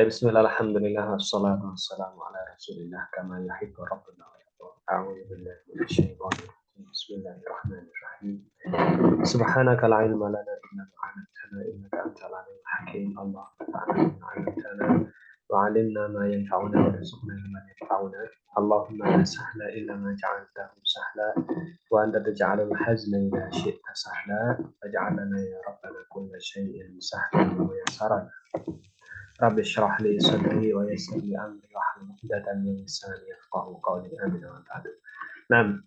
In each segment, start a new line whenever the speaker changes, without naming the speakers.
Bismillah, alhamdulillah, wassalatu wassalamu ala rasulillah kama yuhibbu rabbuna wa yarda. A'udzu billahi minasyaitonir rajim. Bismillahirrahmanirrahim. Subhanaka la ilma lana illa ma 'allamtana innaka antal alimul hakim. Allahumma fa'alna ma 'allamtana wa 'allimna ma yanfa'una wa rzuqna ma yanfa'una. Allahumma la sahla illa ma ja'altahu sahla wa anta taj'alul hazna idza syi'ta sahla waj'al lana ya rabbana kulla syai'in sahlan wa yassara. Rabbi shrah li sadri wa yassir li amri wahlul 'uqdatam min lisani yafqahu qawli. Amin wa ta'ala. Nah,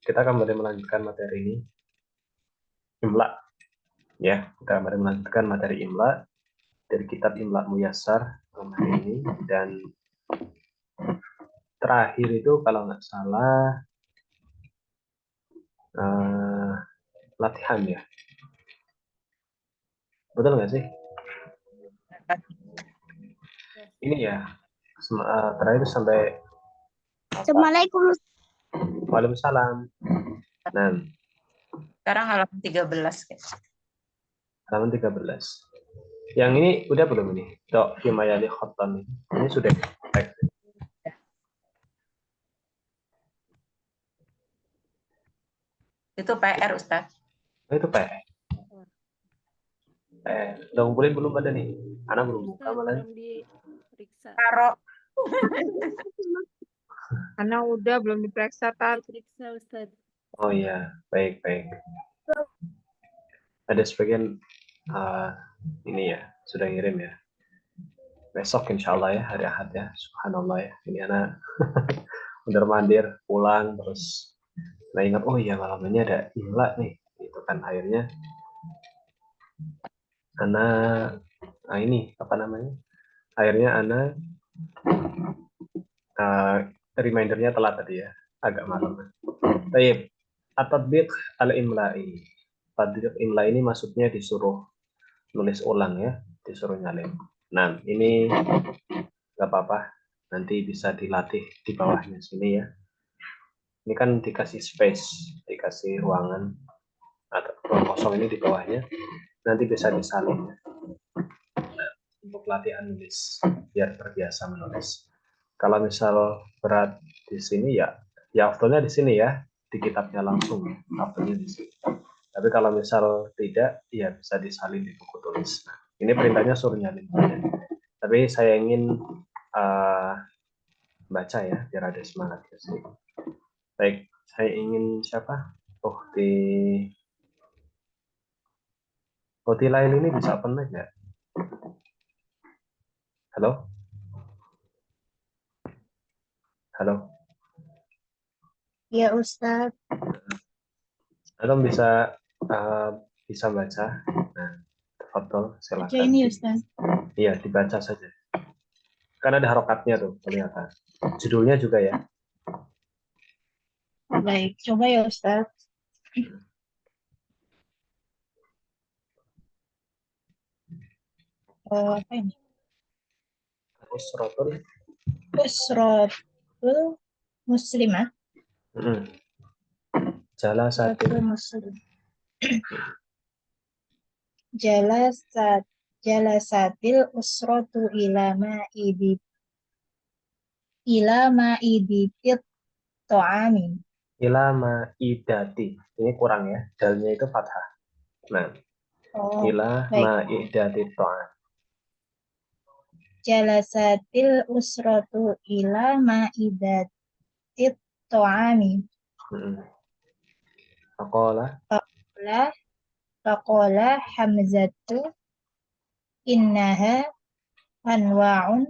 kita kembali melanjutkan materi ini, Imla. Ya, kita kembali melanjutkan materi Imla dari kitab Imla Muyassar hari ini, dan terakhir itu kalau nggak salah latihan ya. Betul nggak sih? Ini ya, terakhir sampai
Assalamualaikum.
Waalaikumsalam. Nah,
Sekarang halaman 13.
halaman 13. Yang ini udah belum ini? Dok, Himayali Khoton ini sudah teks.
Itu PR, Ustaz.
Oh, itu PR. Udah ngumpulin belum pada nih? Anak belum buka malah.
Belum diperiksa.
Taruh.
Karena udah belum diperiksa, periksa Ustaz.
Oh iya, baik. Ada sebagian ini ya, sudah ngirim ya. Besok insya Allah ya, hari Ahad ya. Subhanallah ya. Ini anak mondar-mandir pulang terus nah ingat, oh iya malam ini ada Imla nih. Itu kan akhirnya anak ini apa namanya? Akhirnya anak remindernya telat tadi ya, agak malam. Baik, at-tatbiq al-imla'i. Tatbiq imla ini maksudnya disuruh nulis ulang ya, disuruh nyalin. Nah, ini nggak apa-apa, nanti bisa dilatih di bawahnya sini ya. Ini kan dikasih space, dikasih ruangan atau ruang kosong ini di bawahnya, nanti bisa disalin ya. Untuk latihan nulis, biar terbiasa menulis. Kalau misal berat di sini ya afdolnya di sini ya, di kitabnya langsung, afdolnya di sini. Tapi kalau misal tidak, ya bisa disalin di buku tulis. Nah, ini perintahnya suruh nyalin. Tapi saya ingin baca ya, biar ada semangat ya sih. Baik, saya ingin siapa? Lain ini bisa open mic nggak? Halo? Halo?
Ya Ustaz.
Atau bisa baca? Nah, foto silakan.
Baca ini Ustaz.
Iya, dibaca saja. Kan ada harokatnya tuh, kelihatan. Judulnya juga ya.
Baik, coba ya Ustaz. Apa ini?
Usratul
Muslimah.
Jalasatil
Muslim. Jalasatil usratu ila ma'iditit to'ami.
ilama idati. Ini kurang ya. Dalnya itu fathah. Nah, ila ma'idati ta'am.
Jalasatil usratu ila ma'idatit to'ami. Faqala Hamzatu innaha anwa'un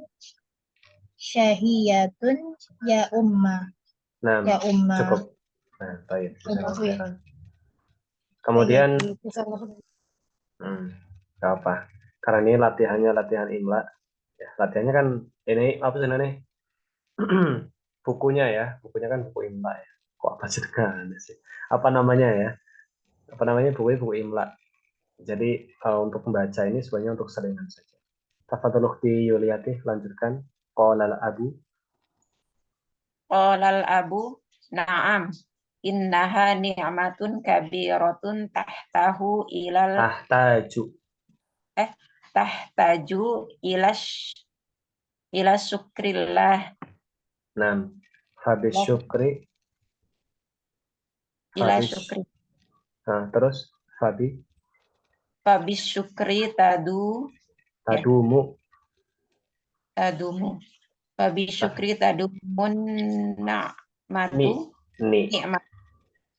syahiyatun ya umma.
Nah,
Ya umma.
cukup. Nah, baik. Kemudian nggak apa. Karena ini latihannya latihan imla. Ya, latihannya kan ini apa sih nih? Bukunya ya, bukunya kan buku imla ya. Kok apa sih? Apa namanya ya? Apa namanya buku imla. Jadi untuk membaca ini sebenarnya untuk seringan saja. Tafadhol ukhti Yuliati, lanjutkan. Qolal abu.
Qolal abu, na'am. Innaha ni'matun kabiratun tahtahu ilal tahtaju ila syukrillah.
Nah, fabisyukri,
Ila
fabis,
syukri.
nah, terus
Fabisyukri ya,
tadumu,
tadumu. Fabisyukri tadumun na'matu
ni.
nikmat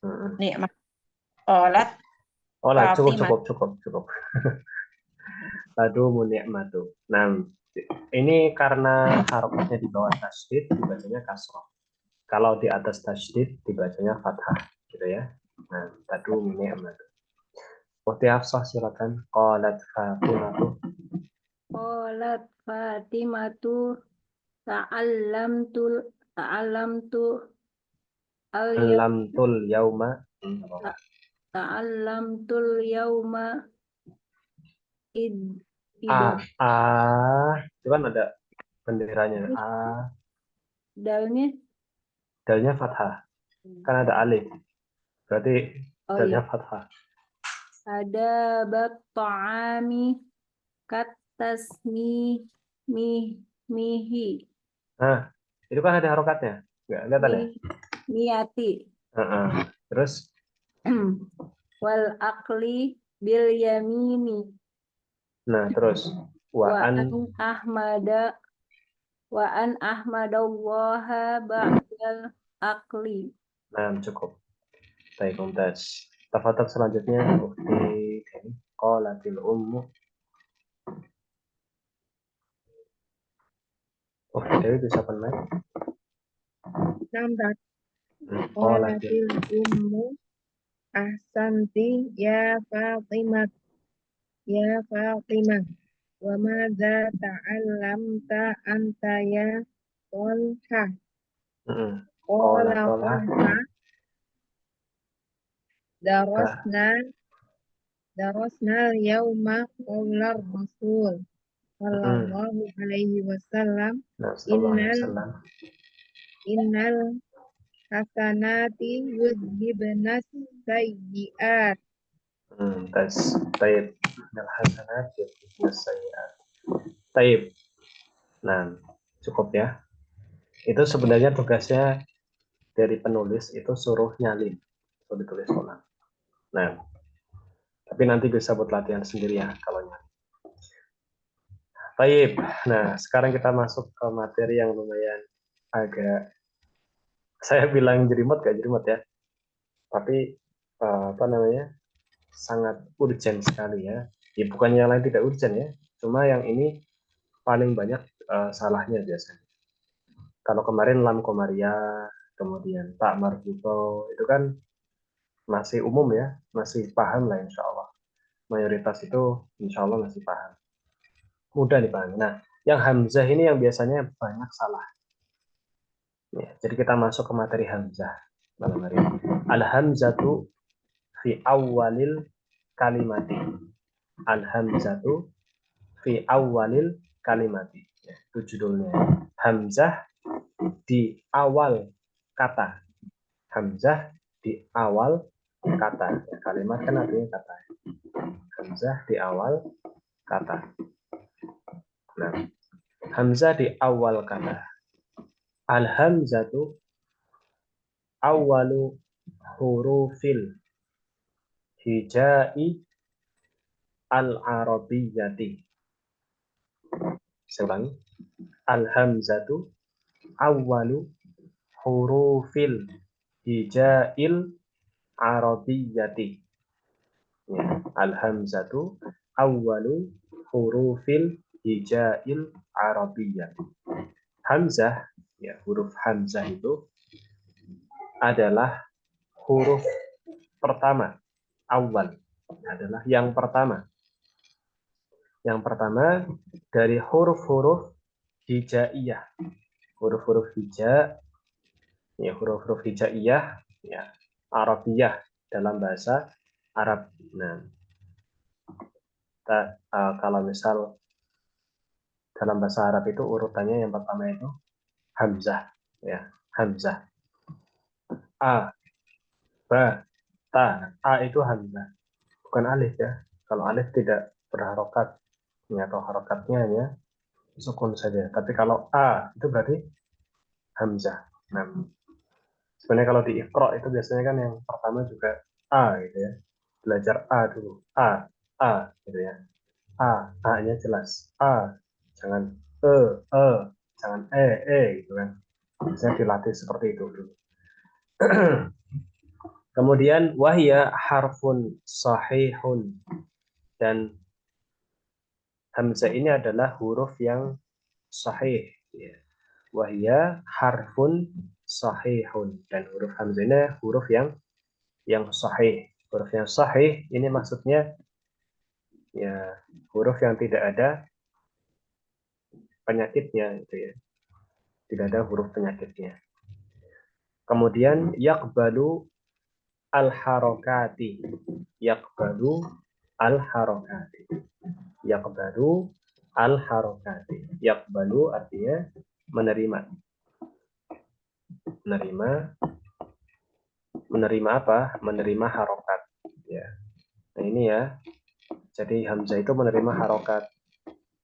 Mm-mm.
nikmat. Qalat
Oh lah, cukup,
Fatimah.
cukup, cukup, cukup. Tadumu ni'matu. Nah, ini karena harokatnya di bawah tasydid dibacanya kasroh. Kalau di atas tasydid dibacanya fathah, gitu ya. Nah, tadumu ni'matu. Waktu Hafsah silakan. Qalat Fatimatu.
Qalat Fatimatu ta'allamtu al-yawma
Lamtul yauma.
ta'allamtul yawma id
Ah,
ida.
itu kan ada benderanya.
Terus
Ah,
dalnya
dalnya fathah. Kan ada alif. Berarti
oh
dalnya
iya,
fathah.
ada bab ta'ami katasmi mihi
Nah, itu kan ada harokatnya. Nggak kelihatan ya?
niati
Heeh. Terus,
wal akli bil yamini
nah terus.
wa
Wa'an.
an ahmada wa an ahmadallaha ba'dal akli.
Nah, cukup. Baik, mumtaz. Tafadhal selanjutnya. Ukti Deni. Qalatil ummu. Ukti Dewi bisa penaik.
Nambat
Qalatil.
qalatil ummu ahsanti ya Fatimah wa madza ta'allamta anta ya Tolha
Mm-mm. Qala
qala
Tolha.
Tolha
Bah.
darasna al-yawma qawla Rasul
Mm-mm.
sallallahu alaihi wasallam
Nah, sallallahu alaihi
innal
wasallam.
innal hasanati yudhibnas sayyi'at.
Tes. Taib. Nal hasanat yudhibnas sayyi'at. Taib. Nah, cukup ya. Itu sebenarnya tugasnya dari penulis itu suruh nyalin. Itu ditulis ulang. Nah, tapi nanti bisa buat latihan sendiri ya kalau nyalin. Taib. Nah, sekarang kita masuk ke materi yang lumayan agak, saya bilang jerimet gak jerimet ya. Tapi apa namanya? Sangat urgent sekali ya. Ya bukannya yang lain tidak urgent ya. Cuma yang ini paling banyak salahnya biasanya. Kalau kemarin lam komaria, kemudian tak marbuto, itu kan masih umum ya, masih paham lah insya Allah. Mayoritas itu insya Allah masih paham. Mudah dipahami. Nah, yang hamzah ini yang biasanya banyak salah. Ya, jadi kita masuk ke materi hamzah malam hari ini. Al-hamzatu fi awalil kalimati. Al-hamzatu fi awalil kalimati. Ya, itu judulnya. Hamzah di awal kata. Hamzah di awal kata. Ya, kalimat kan artinya kata. Hamzah di awal kata. Nah, hamzah di awal kata. Al-hamzatu awalu hurufil hijai al-arabiyyati. Saya ulangi. Al-hamzatu awalu hurufil hijail arabiyyati. Ya, al-hamzatu awalu hurufil hijail arabiyyati. Hamzah, ya, huruf hamzah itu adalah huruf pertama, awal adalah yang pertama. Yang pertama dari huruf-huruf hijaiyah. Huruf-huruf hija, ya, huruf-huruf hijaiyah, ya, Arabiyah dalam bahasa Arab. Nah, kalau misal dalam bahasa Arab itu urutannya yang pertama itu hamzah, ya, hamzah. A, ba, ta. A itu hamzah, bukan alif ya. Kalau alif tidak berharokat. ya, atau harokatnya hanya sukun saja. Tapi kalau A itu berarti hamzah. Nah, sebenarnya kalau di Iqra itu biasanya kan yang pertama juga A gitu ya. Belajar A dulu. A gitu ya. A-nya jelas. A, jangan e, jangan gitu kan. Biasanya dilatih seperti itu dulu. Kemudian wahya harfun sahihun, dan hamzah ini adalah huruf yang sahih ya. Wahya harfun sahihun, dan huruf hamzah ini huruf yang sahih. Huruf yang sahih ini maksudnya ya huruf yang tidak ada penyakitnya gitu ya. Tidak ada huruf penyakitnya. Kemudian yakbalu al-harokati. Yakbalu al-harokati. Yakbalu al-harokati. Yakbalu artinya menerima. Menerima apa? Menerima harokat. Ya. Nah ini ya. Jadi hamzah itu menerima harokat.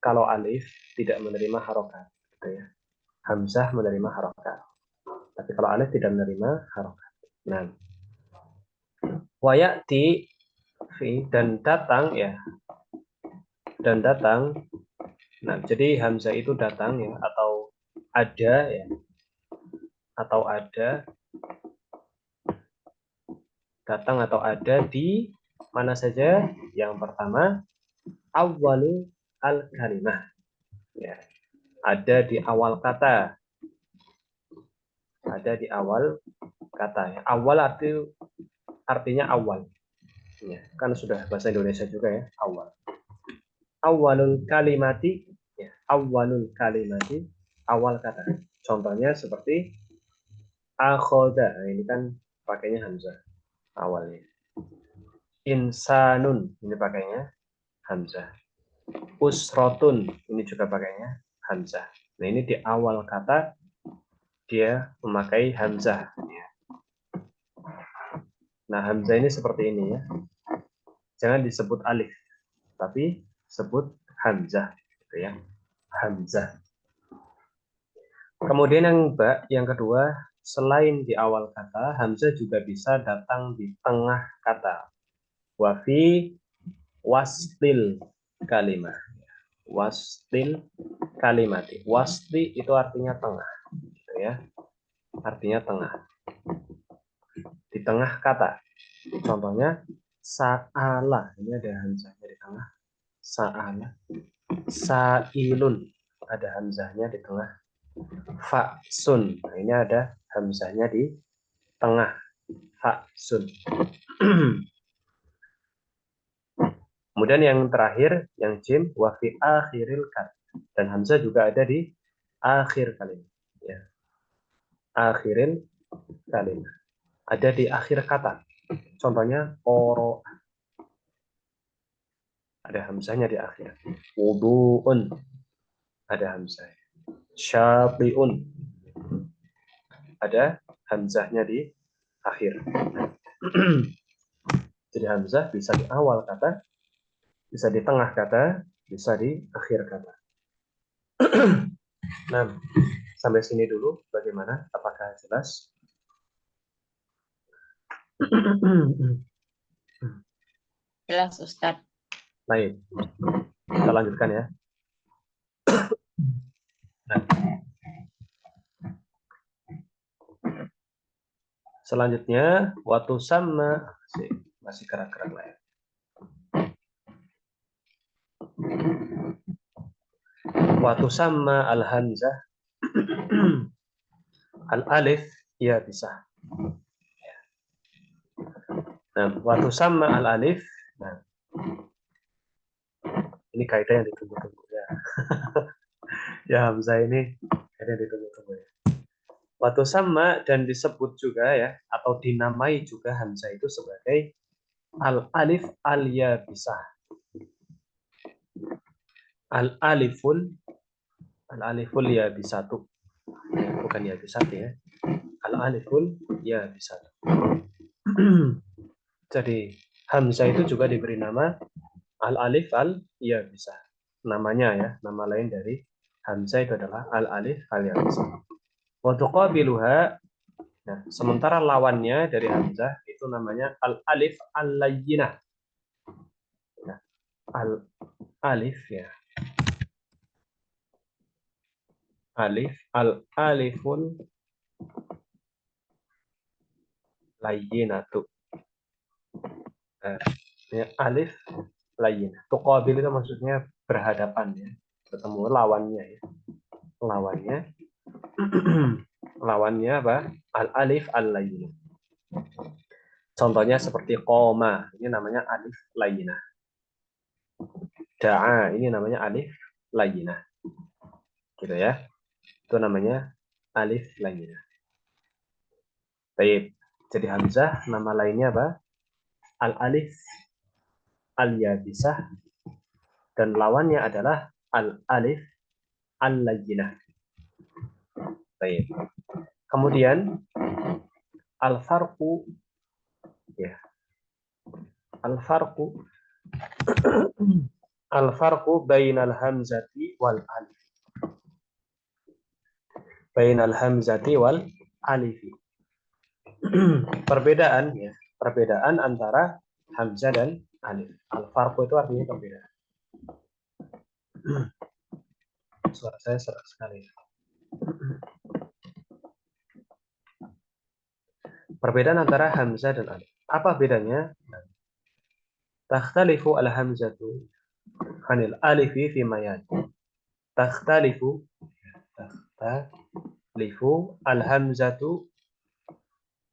Kalau alif tidak menerima harokat. Gitu ya. Hamzah menerima harokat. Tapi kalau alif tidak menerima harokat. Nah, wayati dan datang ya, dan datang. Nah, jadi hamzah itu datang ya, atau ada ya, atau ada, datang atau ada di mana saja. Yang pertama awwalu al kalimah ya, ada di awal kata, ada di awal kata ya. Awal artinya awal ya, kan sudah bahasa Indonesia juga ya, awal. Awalul kalimati ya, awalul kalimati, awal kata. Contohnya seperti akhoda, nah, ini kan pakainya hamzah awalnya. Insanun, ini pakainya hamzah. Usrotun, ini juga pakainya hamzah. Nah ini di awal kata dia memakai hamzah. Nah hamzah ini seperti ini ya. Jangan disebut alif, tapi sebut hamzah, gitu ya. Hamzah. Kemudian yang kedua, selain di awal kata, hamzah juga bisa datang di tengah kata. Wafi wastil kalimah. Wastil kalimati. Wasti itu artinya tengah, gitu ya. Artinya tengah. Di tengah kata. Contohnya sa'ala. Ini ada hamzahnya di tengah. Sa'ala. Sa'ilun. Ada hamzahnya di tengah. Fa'sun. Nah, ini ada hamzahnya di tengah. Fa'sun. Kemudian yang terakhir, yang jim, wa fi akhiril kalim. Dan hamzah juga ada di akhir kalimat. Ya. Akhiril kalimat. Ada di akhir kata. Contohnya oro. Ada hamzahnya di akhir. Wudu'un. Ada hamzah. Syafi'un. Ada hamzahnya di akhir. Jadi hamzah bisa di awal kata, bisa di tengah kata, bisa di akhir kata. Nah, sampai sini dulu bagaimana? Apakah jelas?
Jelas Ustadz.
Baik, kita lanjutkan ya. Nah. Selanjutnya, waktu sama masih gerak-gerak lah ya. Waktu sama al-hamzah al-alif ya bisa. Nah, waktu sama al-alif, nah, ini kaidah yang ditunggu-tunggu ya. Ya hamzah ini kaidah yang ditunggu-tunggu ya. Waktu sama dan disebut juga ya, atau dinamai juga hamzah itu sebagai al-alif al-yabisah. Al-aliful yabisatu. Bukan yabisat ya. Al-aliful yabisatu. Jadi hamzah itu juga diberi nama al-alif al-yabisah. namanya ya, nama lain dari hamzah itu adalah al-alif al-yabisah. Wa tuqabiluha, nah, sementara lawannya dari hamzah itu namanya al-alif al-layyinah. Nah, al-alif ya. Alif al-aliful layyinatu. Nah, ya, alif layyinah. Tuqabil itu maksudnya berhadapan ya. Ketemu lawannya ya. Lawannya lawannya apa? Al-alif al-layyinah. Contohnya seperti qoma, ini namanya alif layyinah. Da'a, ini namanya alif layyinah. Gitu ya. Itu namanya alif layyinah. Baik. Jadi hamzah nama lainnya apa? Al-alif al-yabisah, dan lawannya adalah al-alif al-layyinah. Baik. Kemudian al-farqu ya. Al-farqu al-farqu bainal hamzati wal alif. Bainal hamzati wal alif. Perbedaan ya, perbedaan antara hamzah dan alif. Al-farqu itu artinya perbedaan. Suara saya serak sekali. Perbedaan antara hamzah dan alif. Apa bedanya? Takhtalifu al-hamzatu anil alifi fi mayat. Takhtalifu al-hamzatu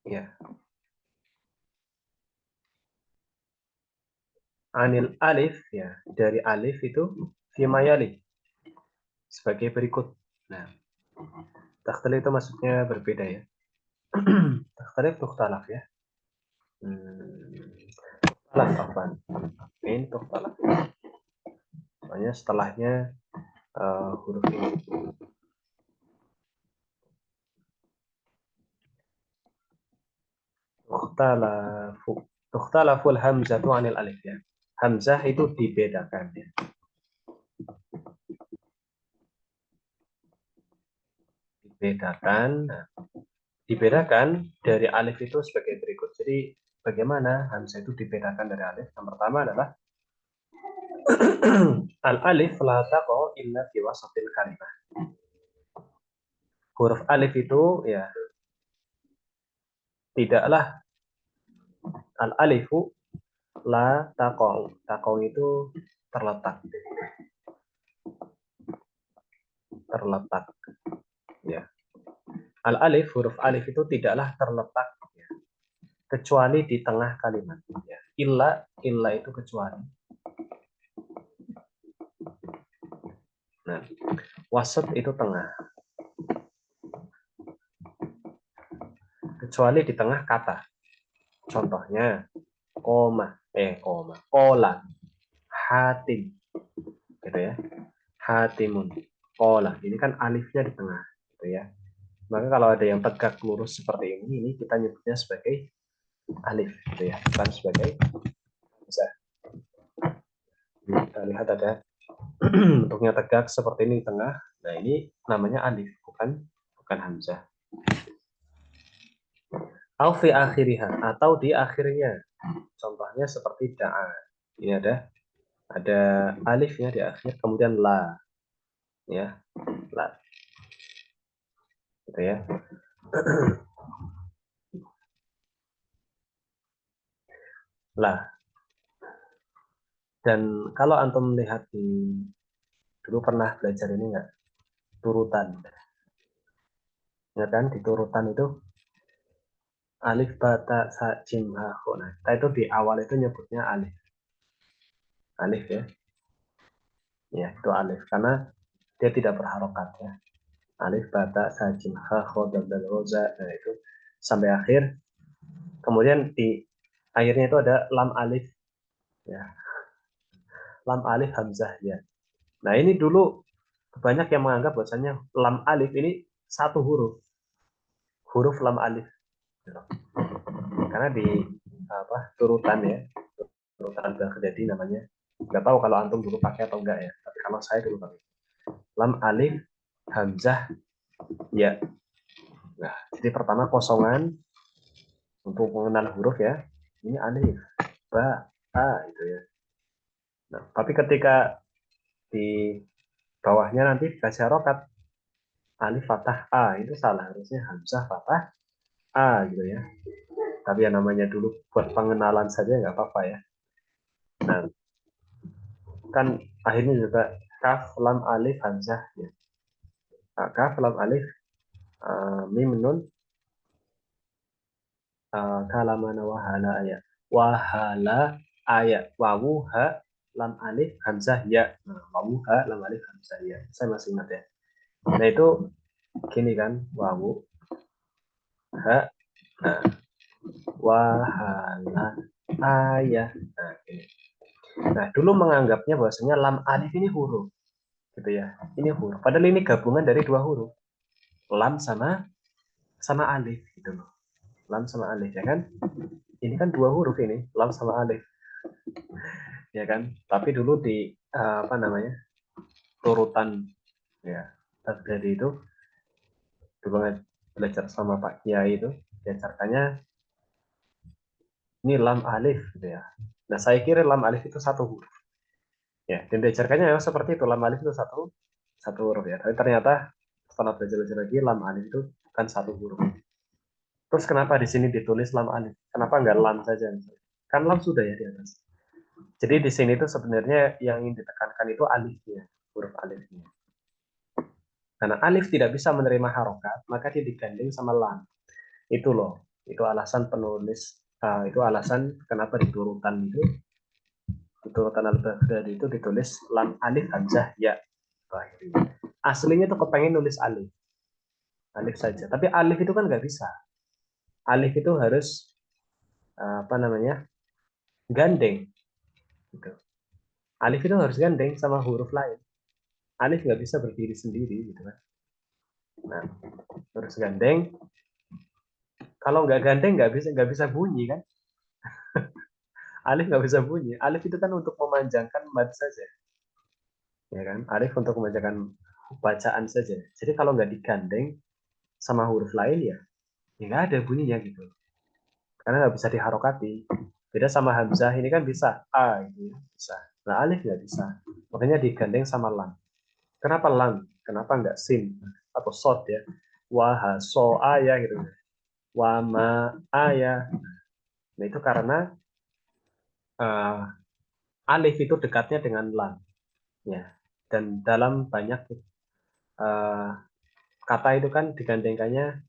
ya. Anil alif ya, dari alif itu fi mayali sebagai berikut. Nah, takhtalif itu maksudnya berbeda ya. Takhtalif tukhtalaf ya. Tukhtalaf apaan? Ini tukhtalaf. Soalnya setelahnya huruf ini. Tukhtalaful hamzatu anil alif ya. Hamzah itu dibedakan ya. Dibedakan dari alif itu sebagai berikut. Jadi bagaimana hamzah itu dibedakan dari alif? Yang pertama adalah al-alif la taqa'u illa fi wasatil kalimah. Huruf alif itu ya tidaklah, al-alifu la taqa'u. Taqa'u itu terletak. Terletak. Ya. Al-alif, huruf alif itu tidaklah terletak ya, kecuali di tengah kalimat. Ya. Illa itu kecuali. Nah, wasat itu tengah. Kecuali di tengah kata. Contohnya, kola, hatim, gitu ya. Hatimun, kola. Ini kan alifnya di tengah, gitu ya. Maka kalau ada yang tegak lurus seperti ini kita nyebutnya sebagai alif, gitu ya, bukan sebagai hamzah. Kita lihat ada bentuknya tegak seperti ini di tengah. Nah, ini namanya alif, bukan hamzah. Au fi akhiriha, atau di akhirnya. Contohnya seperti da'a. Ini ada alifnya di akhir, kemudian la. Ya, la. Gitu ya. La. Dan kalau antum lihat dulu pernah belajar ini enggak? Turutan. Ya kan, di turutan itu alif, ba, ta, sa, jim, ha, kho. Nah, kita itu di awal itu nyebutnya alif. Alif ya. Ya, itu alif karena dia tidak berharokat ya. Alif, ba, ta, sa, jim, ha, kho, dal, roza. Nah, itu sampai akhir. Kemudian di akhirnya itu ada lam alif ya. Lam alif hamzah ya. Nah, ini dulu banyak yang menganggap bahwasanya lam alif ini satu huruf lam alif. Karena di turutan ya, turutan terjadi namanya Nggak tahu kalau antum dulu pakai atau enggak ya, tapi kalau saya dulu pakai. Lam alif hamzah ya. Nah, jadi pertama kosongan untuk mengenal huruf ya. Ini alif, ba, a itu ya. Nah, tapi ketika di bawahnya nanti dikasih harokat alif fathah a itu salah, harusnya hamzah fathah a gitu ya. Tapi yang namanya dulu buat pengenalan saja nggak apa-apa ya. Nah, kan akhirnya juga kaf lam alif hamzah ya. Kaf lam alif mim nun kalamana wahala ayat wahala ayat wawu ha lam alif hamzah ya. Nah, wawu ha lam alif hamzah ya, saya masih ingat ya. Nah itu gini kan, wawu ha nah, wahala ayat. Nah, gini. Nah dulu menganggapnya bahwasanya lam alif ini huruf gitu ya, ini huruf padahal ini gabungan dari dua huruf, lam sama alif gitu loh. Lam sama alif ya kan, ini kan dua huruf ini, lam sama alif ya kan. Tapi dulu di apa namanya turutan ya tadi itu dulu belajar sama Pak Kiai itu diajarkannya ini lam alif gitu ya. Nah saya kira lam alif itu satu huruf ya, dan diajarkannya memang seperti itu, lam alif itu satu huruf ya. Tapi ternyata setelah belajar lagi lam alif itu bukan satu huruf. Terus kenapa di sini ditulis lam alif? Kenapa nggak lam saja? Kan lam sudah ya di atas. Jadi di sini itu sebenarnya yang ingin ditekankan itu alifnya, huruf alifnya. Karena alif tidak bisa menerima harokat, maka dia digandeng sama lam. Itu loh, itu alasan penulis, itu alasan kenapa di turutan al-Baghdadi itu ditulis lam alif hamzah ya. Aslinya tuh kepengen nulis alif saja. Tapi alif itu kan nggak bisa. Alif itu harus apa namanya gandeng. Gitu. Alif itu harus gandeng sama huruf lain. Alif nggak bisa berdiri sendiri gitu kan. Nah, harus gandeng. Kalau nggak gandeng nggak bisa bunyi kan. Alif nggak bisa bunyi. Alif itu kan untuk memanjangkan mad saja, ya kan. Alif untuk memanjangkan bacaan saja. Jadi kalau nggak digandeng sama huruf lain ya nggak ada bunyinya gitu. Karena nggak bisa diharokati. Beda sama hamzah ini kan bisa a gitu ya, bisa. Nah alif nggak bisa. Makanya digandeng sama lam. Kenapa lam? Kenapa nggak sin atau sod ya? Wah so ayah gitu. Wama ayah. Nah itu karena uh, alif itu dekatnya dengan lam ya, dan dalam banyak kata itu kan digandengkannya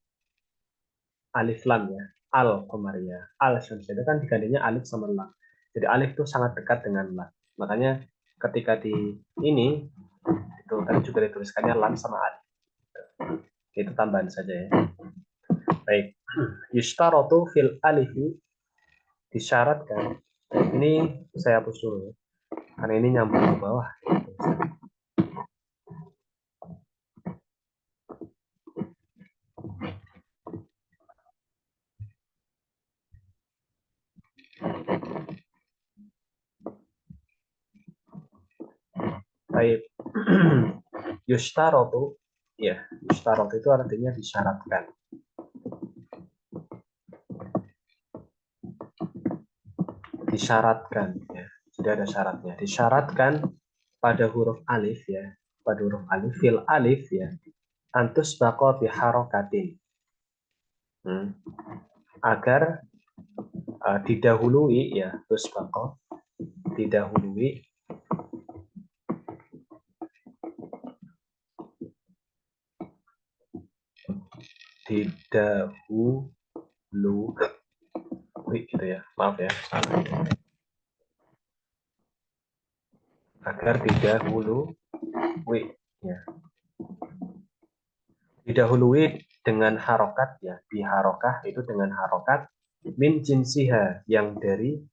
alif lam ya, al kemarin ya, al syams itu kan digandengnya alif sama lam, jadi alif itu sangat dekat dengan lam, makanya ketika di ini itu tadi juga dituliskannya lam sama alif, itu tambahan saja ya. Baik, yushtaratu fil alifi, disyaratkan, ini saya hapus dulu karena ini nyambung ke bawah. Baik. Yushtarotu, ya, yushtarotu itu artinya disyaratkan. Disyaratkan, ya, sudah ada syaratnya. Disyaratkan pada huruf alif, ya, pada huruf alif, fil alif, ya, antus bako biharokatin, agar didahului, ya, terus bako, didahului gitu ya, maaf ya, agar didahului ya, didahului dengan harokat ya, biharokah itu dengan harokat min jinsiha yang dari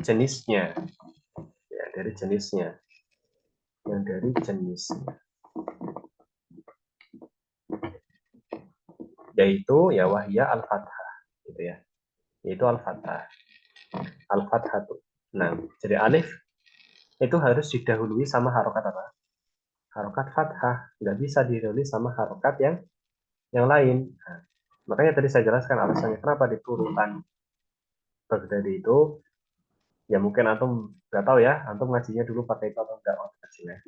jenisnya ya, dari jenisnya yang dari jenisnya, yaitu ya wahya al-fathah gitu ya, yaitu al-fathah tuh. Nah jadi alif itu harus didahului sama harokat apa? Harokat fathah. Nggak bisa didahului sama harokat yang lain. Nah, makanya tadi saya jelaskan alasannya kenapa di turutan Baghdadi itu, ya mungkin antum nggak tahu ya, antum ngajinya dulu pakai itu atau enggak waktu kecil ya.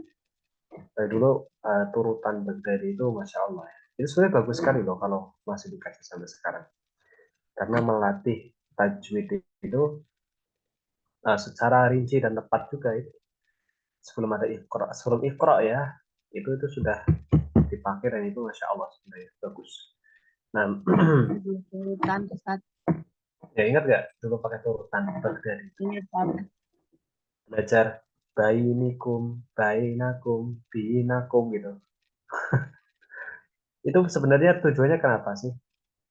Dari dulu turutan Baghdadi itu Masya Allah ya. Itu sebenarnya bagus sekali loh kalau masih dikaji sampai sekarang. Karena melatih tajwid itu secara rinci dan tepat juga itu. Sebelum ada Iqra, sebelum Iqra ya, itu sudah dipakai dan itu Masya Allah sebenarnya bagus. Nah,
Turutan Ustaz.
ya ingat nggak dulu pakai turutan Baghdadi?
Ini Ustaz.
Belajar bainakum, bainakum, binakum gitu. Itu sebenarnya tujuannya kenapa sih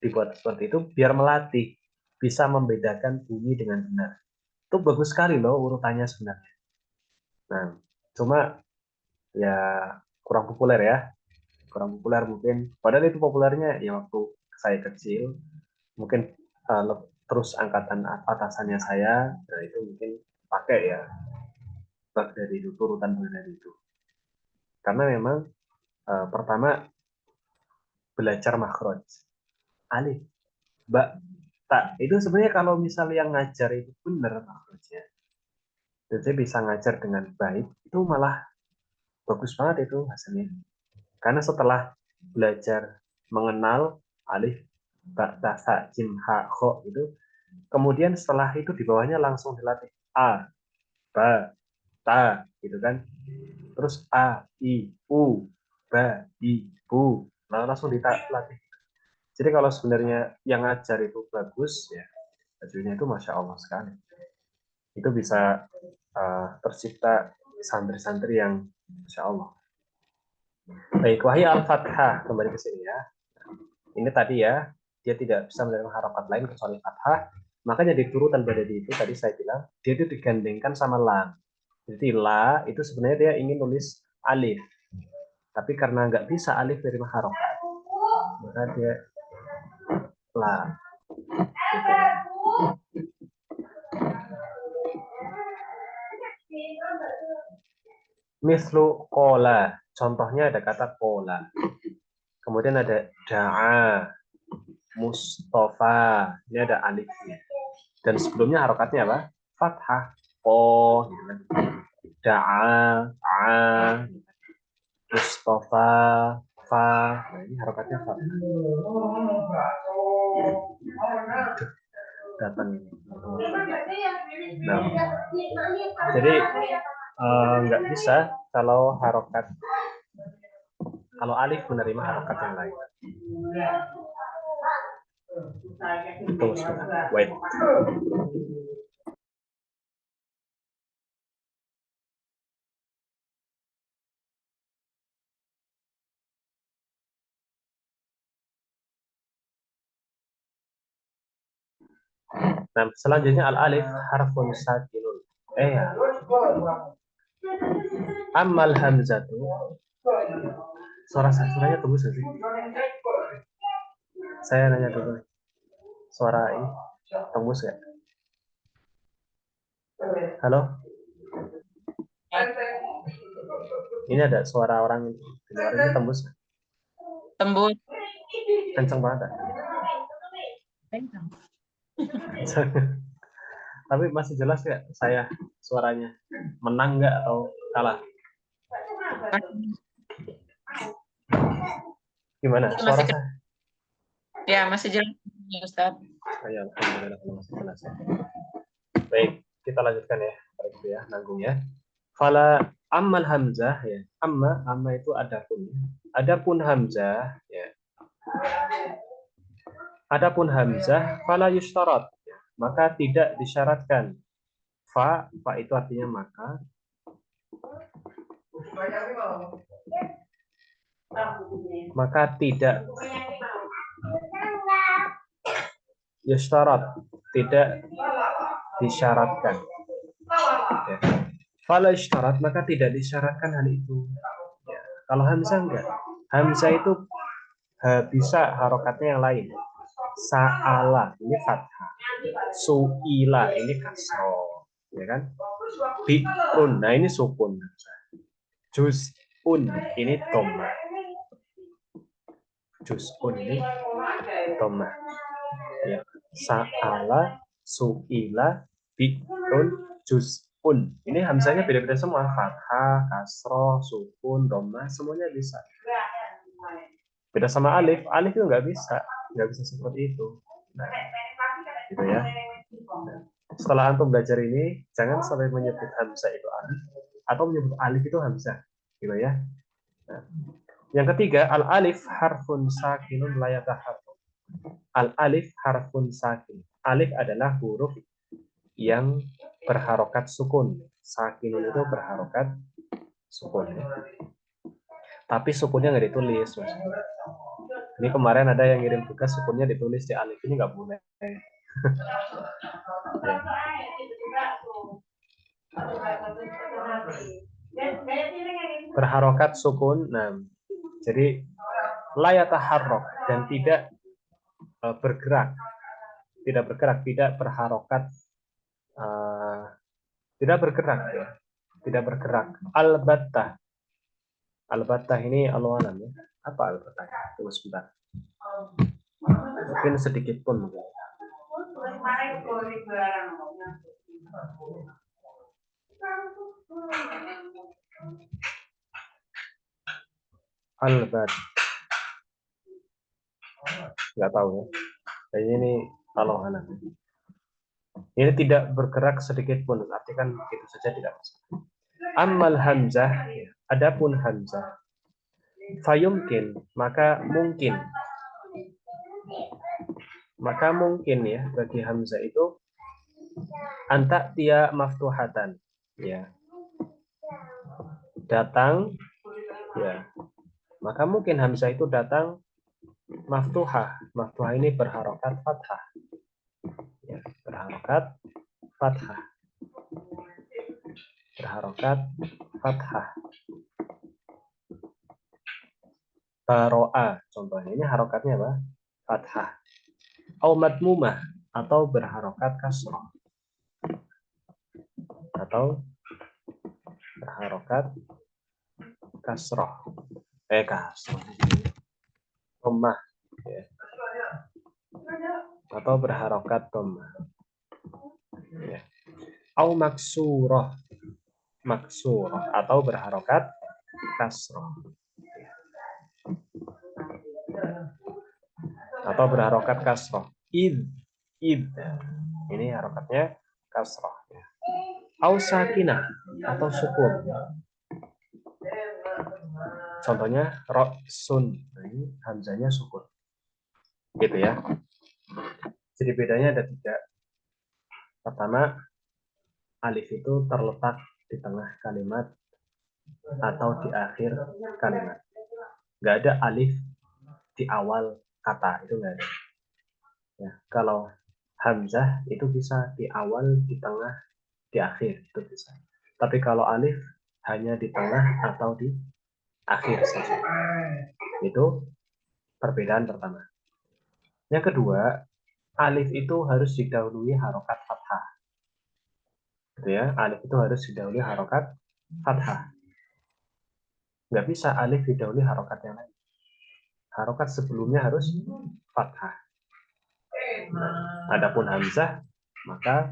dibuat seperti itu? Biar melatih bisa membedakan bunyi dengan benar. Itu bagus sekali loh urutannya sebenarnya. Nah, cuma ya kurang populer ya. Kurang populer mungkin. Padahal itu populernya ya waktu saya kecil. Mungkin terus angkatan atasannya saya, nah itu mungkin pakai ya bak dari itu, turutan dari itu. Karena memang pertama belajar makhraj. Alif, ba, ta. Itu sebenarnya kalau misalnya yang ngajar itu benar makhrajnya, dan saya bisa ngajar dengan baik, itu malah bagus banget itu hasilnya. Karena setelah belajar mengenal alif, ba, ta, sa, jim, ha, kho itu, kemudian setelah itu di bawahnya langsung dilatih a, ba, ta, gitu kan. Terus a, i, u, ba, i, bu. Nah, langsung dilatih. Jadi kalau sebenarnya yang ngajar itu bagus, ya hasilnya itu Masya Allah sekali. Itu bisa tercipta santri-santri yang Masya Allah. Baik, wahai al-fathah, kembali ke sini ya. Ini tadi ya, dia tidak bisa menerima harokat lain kecuali fathah. Makanya di turutan Badadi itu tadi saya bilang, dia itu digandengkan sama lam. Jadi la itu sebenarnya dia ingin nulis alif. Tapi karena nggak bisa alif menerima harokat, maka dia la. Mislu kola. Contohnya ada kata kola. Kemudian ada da'a, Mustafa. Ini ada alifnya. Dan sebelumnya harokatnya apa? Fathah. Ko. Gitu kan. Da'a, a, Mustafa, fa. Nah, ini harokatnya fathah. Datang ini. Nah, jadi nggak bisa kalau harokat, kalau alif menerima harokat yang lain. Tunggu sebentar. Wait. Nah, selanjutnya al-alif harfun sakinun. Amal hamzatu. Suaranya tembus gak sih? Saya nanya dulu. Suara ini tembus gak? Halo? Ini ada suara orang di luar ini tembus gak?
Tembus.
Kenceng banget. Tapi masih jelas nggak saya suaranya? Menang nggak atau kalah? Gimana suara
Masih
saya?
Ya, masih jelas, Ustaz.
Ya, alhamdulillah kalau masih jelas. Baik, kita lanjutkan ya. Itu ya, nanggung ya. Fala ammal hamzah ya. Amma itu adapun. Adapun hamzah ya. Adapun hamzah fala yushtarat ya. Maka tidak disyaratkan. Fa itu artinya maka. Maka tidak yushtarat, tidak disyaratkan. Ya. Fala isyarat maka tidak disyaratkan hal itu. Ya. Kalau hamzah enggak. Hamzah itu bisa harokatnya yang lain. Sa'ala ini fathah. Su'ila ini kasroh, ya kan? Bi'run. Nah, ini sukun. Juz'un ini dhammah. Juz'un ini dhammah. Ya. Sa'ala, su'ila, bi'run, juz'un. Ini hamzanya beda-beda semua. Fathah, kasroh, sukun, dhammah, semuanya bisa. Beda sama alif. Alif itu nggak bisa seperti itu. Nah, gitu ya. Nah, setelah antum belajar ini, jangan sampai menyebut hamzah itu alif atau menyebut alif itu hamzah, gitu ya. Nah, yang ketiga, al alif harfun sakinun la yataharrak. Al alif harfun sakin. Alif adalah huruf yang berharokat sukun. Sakinun itu berharokat sukun. Tapi sukunnya nggak ditulis, Mas. Ini kemarin ada yang ngirim tugas sukunnya ditulis di alif, ini nggak boleh. Berharokat sukun, nah, jadi la yataharrak dan tidak bergerak, tidak berharokat, tidak bergerak, ya. Tidak bergerak. Albattah ini alam ya. Apa albattah? Tunggu sebentar. Mungkin sedikit pun mungkin. Albat, nggak tahu ya. Kayaknya ini Allah alam. Ini tidak bergerak sedikit pun, artikan begitu saja tidak masalah. Ammal hamzah, adapun hamzah, fayumkin, maka mungkin ya bagi hamzah itu anta dia maftuhatan, ya, datang, ya, maka mungkin hamzah itu datang maftuhah. Maftuhah ini berharokat fathah, ya, berharokat fathah. Baro'a contohnya, ini harokatnya apa? Fathah. Au madmumah, atau berharokat kasroh. Dhammah, ya. Atau berharokat dhammah. Ya. Au maksurah, atau berharokat kasroh. Atau berharokat kasroh. Id. Ini harokatnya kasroh. Au sakinah, atau sukun. Contohnya roksun. Nah, ini hamzanya sukun. Gitu ya. Jadi bedanya ada 3. Pertama, alif itu terletak di tengah kalimat atau di akhir kalimat. Nggak ada alif di awal kata, itu nggak ada. Ya, kalau hamzah itu bisa di awal, di tengah, di akhir, itu bisa. Tapi kalau alif hanya di tengah atau di akhir saja. Itu perbedaan pertama. Yang kedua, alif itu harus didahului harokat fathah. Gitu ya, alif itu harus didahului harokat fathah. Nggak bisa alif didahului harokat yang lain. Harokat sebelumnya harus fathah. Adapun hamzah maka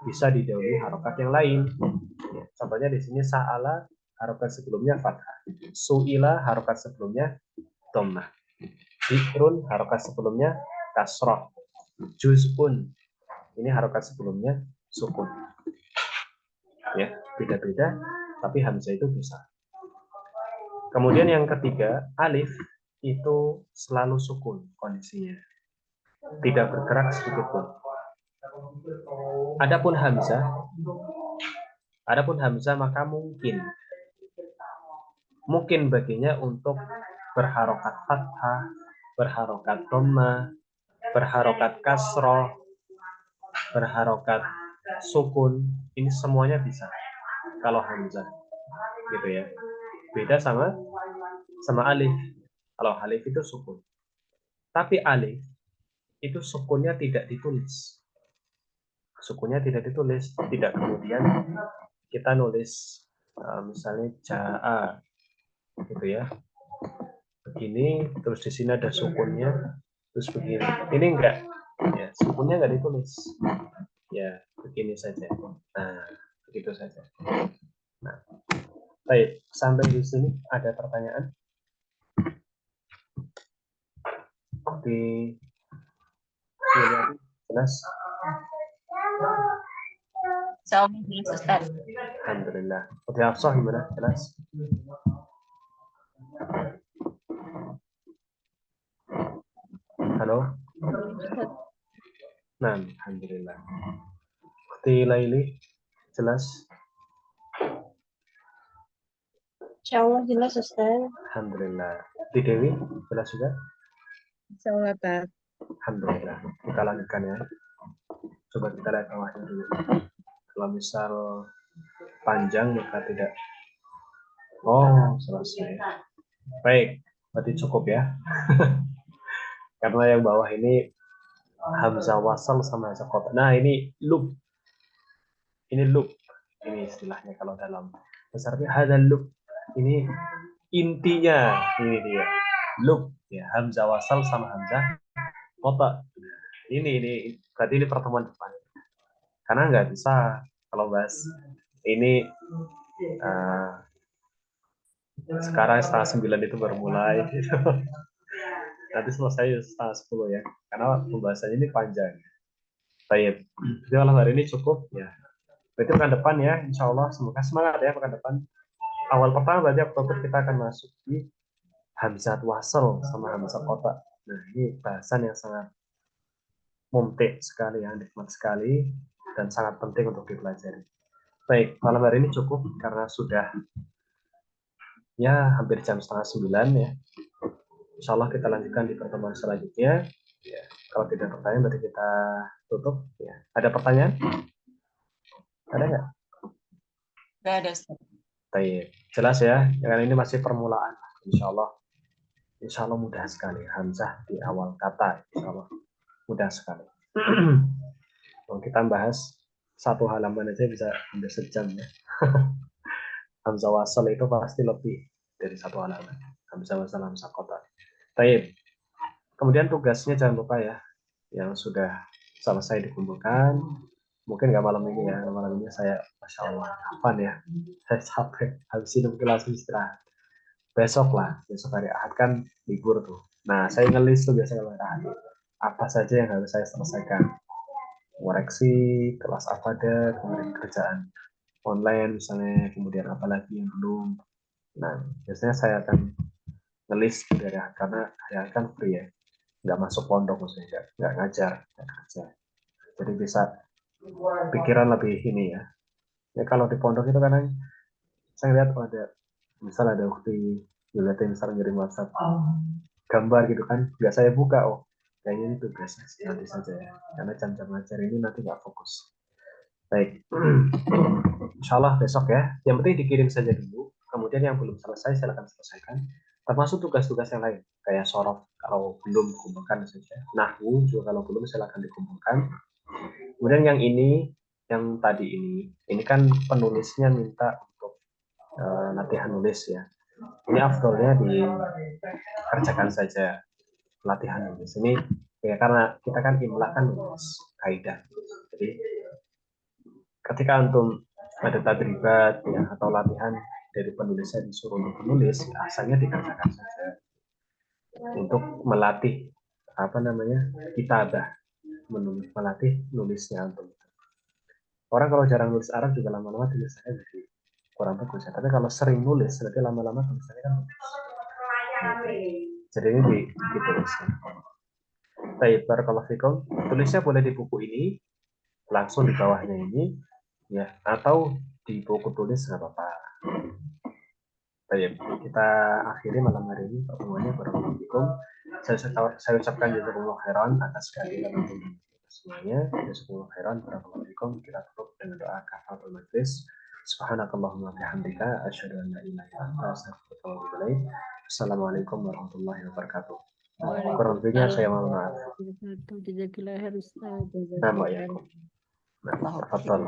bisa didahului harokat yang lain. Contohnya di sini sa'ala, harokat sebelumnya fathah. Su'ila, harokat sebelumnya dhammah. Bi'run, harokat sebelumnya kasroh. Juz'un, ini harokat sebelumnya sukun. Ya, beda-beda, tapi hamzah itu bisa. Kemudian yang ketiga, alif itu selalu sukun kondisinya, tidak bergerak sedikit pun. Adapun hamzah maka mungkin baginya untuk berharokat fathah, berharokat dhammah, berharokat kasroh, berharokat sukun, ini semuanya bisa kalau hamzah, gitu ya. Beda sama alif. Kalau alif itu sukun, tapi alif itu sukunnya tidak ditulis. sukunnya tidak ditulis, tidak kemudian kita nulis misalnya jaa gitu ya, begini, terus di sini ada sukunnya, terus begini. Ini enggak, ya, sukunnya enggak ditulis, ya begini saja. Nah, begitu saja. Nah, baik, sampai di sini ada pertanyaan? Di jelas?
Insyaallah jelas Ustaz.
Alhamdulillah. Udah Hafsah gimana? Jelas? Halo?
Ustaz.
Nah, alhamdulillah. Di Laili jelas?
Insyaallah jelas Ustaz.
Alhamdulillah. Di Dewi jelas juga?
Insyaallah Tat.
Alhamdulillah. Kita lanjutkan ya. Coba kita lihat bawahnya dulu. Kalau misal panjang maka tidak. Oh, selesai. Baik, berarti cukup ya. Karena yang bawah ini hamzah wasal sama hamzah qata. Nah, ini loop. Ini loop. Ini istilahnya kalau dalam besarnya hadzal loop. Ini intinya, ini dia. Loop ya, hamzah wasal sama hamzah qata. Ini berarti ini pertemuan depan. Karena nggak bisa kalau bahas ini sekarang 8:30 itu baru mulai. Nanti selesai 9:30 ya. Karena pembahasannya ini panjang. Baik. Jadi malam hari ini cukup ya. Berarti pekan depan ya, insya Allah semoga semangat ya pekan depan. Awal pertama berarti Oktober kita akan masuk di hamzah wasal sama hamzah qata. Nah, ini bahasan yang sangat mumtik sekali ya, nikmat sekali dan sangat penting untuk dipelajari. Baik, malam hari ini cukup karena sudah ya hampir jam 8:30 ya. Insya Allah kita lanjutkan di pertemuan selanjutnya. Ya, kalau tidak pertanyaan berarti kita tutup. Ya. Ada pertanyaan? Ada nggak?
Enggak ada Ustaz.
Baik, jelas ya. Dengan ini masih permulaan. Insya Allah mudah sekali. Hamzah di awal kata. Insya Allah mudah sekali. Kalau kita bahas satu halaman aja bisa hampir sejam ya. Hamzah wasal itu pasti lebih dari satu halaman. Hamzah wasal, hamzah qata. Baik. Kemudian tugasnya jangan lupa ya, yang sudah selesai dikumpulkan. Mungkin nggak malam ini ya, malam ini saya, masya Allah, kapan ya? Saya capek, habis ini mungkin langsung istirahat. Besok hari Ahad kan libur tuh. Nah, saya ngelis tuh biasanya kalau Ahad. Apa saja yang harus saya selesaikan? Koreksi, kelas apa ada, kemudian kerjaan online misalnya, kemudian apa lagi yang belum. Nah, biasanya saya akan ngelis dari Ahad, karena hari Ahad kan free ya. Nggak masuk pondok maksudnya, nggak ngajar, nggak kerja. Jadi bisa pikiran lebih ini ya. Ya kalau di pondok itu kadang saya lihat ada misal ada ukti Yulati misal ngirim WhatsApp gambar gitu kan, nggak saya buka, oh kayaknya ini tugas nanti saja ya, karena jam-jam ngajar ini nanti nggak fokus. Baik, insya Allah besok ya. Yang penting dikirim saja dulu. Kemudian yang belum selesai silakan selesaikan. Termasuk tugas-tugas yang lain kayak sorof kalau belum dikumpulkan saja. Nahwu juga kalau belum silakan dikumpulkan. Kemudian yang ini, yang tadi ini kan penulisnya minta untuk latihan nulis ya. Ini afdolnya dikerjakan saja latihan nulis. Ini ya karena kita kan imla kan nulis kaidah. Jadi ketika antum ada tadribat ya, atau latihan dari penulisnya disuruh untuk menulis, asalnya dikerjakan saja untuk melatih apa namanya kitabah, melatih nulisnya antum. Orang kalau jarang nulis Arab juga lama-lama tulisannya jadi kurang bagus ya. Tapi kalau sering nulis, berarti lama-lama tulisannya kan bagus. Jadi ini dituliskan. Baik, barakallahu fikum. Tulisnya boleh di buku ini, langsung di bawahnya ini, ya, atau di buku tulis nggak apa-apa. Baik, kita akhiri malam hari ini pertemuannya. Barakallahu fikum. Saya ucapkan jazakumullah khairan atas kehadiran teman-teman semuanya. Jazakumullah khairan. Barakallahu fikum. Kita tutup dengan doa kafaratul majlis. Subhanakallahumma bihamdika asyhadu an la ilaha illa anta astaghfiruka wa atubu ilaik. Assalamualaikum warahmatullahi wabarakatuh. Kurang lebihnya saya mohon maaf.
Jazakillah khair Ustaz.
Assalamualaikum. Nah, tafadhal.